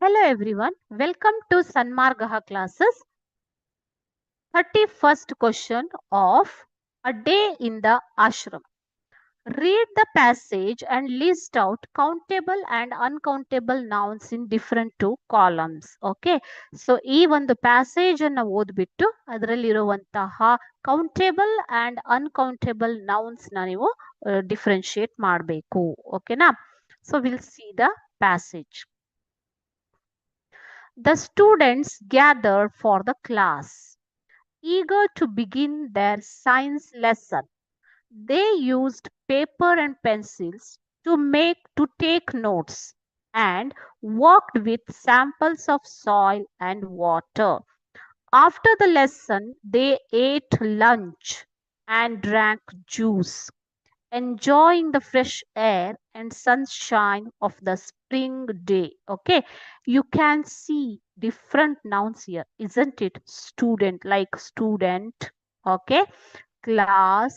Hello everyone, welcome to Sanmargaha classes. 31st question of A Day in the Ashram. Read the passage and list out countable and uncountable nouns in different two columns. Okay, so ಈ ಒಂದು passage ಅನ್ನು ಓದ್ಬಿಟ್ಟು ಅದರಲ್ಲಿರುವಂತಹ countable and uncountable nouns ನ ನೀವು differentiate ಮಾಡಬೇಕು. ಓಕೆನಾ? So will see the passage. The students gathered for the class, eager to begin their science lesson. They used paper and pencils to take notes and worked with samples of soil and water. After the lesson, they ate lunch and drank juice, enjoying the fresh air and sunshine of the spring day. Okay, you can see different nouns here, isn't it? Student, like student. Okay, class,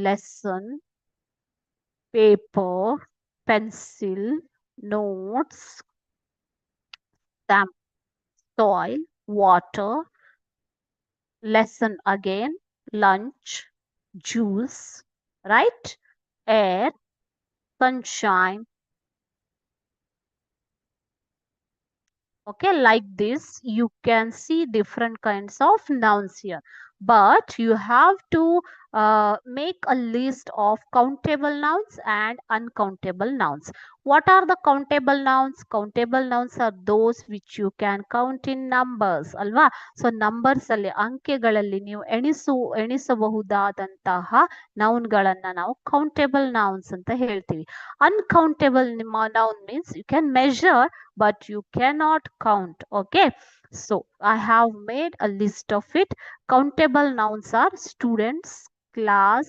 lesson, paper, pencil, notes, stamp, soil, water, lesson again, lunch, juice, right? Air, sunshine. Okay, like this you can see different kinds of nouns here, but you have to make a list of countable nouns and uncountable nouns. What are the countable nouns? Countable nouns are those which you can count in numbers ಅಲ್ವಾ. So numbers ಅಲ್ಲಿ ಅಂಕೆಗಳಲ್ಲಿ ನೀವು ಎಣಿಸಬಹುದಾದಂತಹ ನೌನ್ಗಳನ್ನ ನಾವು countable nouns ಅಂತ ಹೇಳ್ತೀವಿ. Uncountable noun means you can measure but you cannot count. Okay, so I have made a list of it. Countable nouns are students, class,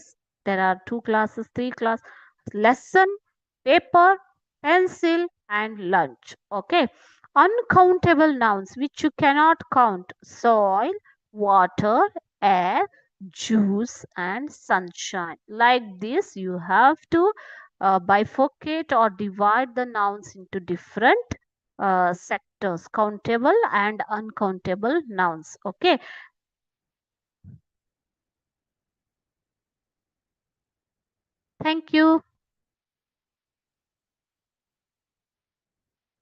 there are 2 classes, 3 class, lesson, paper, pencil and lunch. Okay, uncountable nouns which you cannot count: soil, water, air, juice and sunshine. Like this you have to bifurcate or divide the nouns into different sectors: countable and uncountable nouns. Okay, thank you.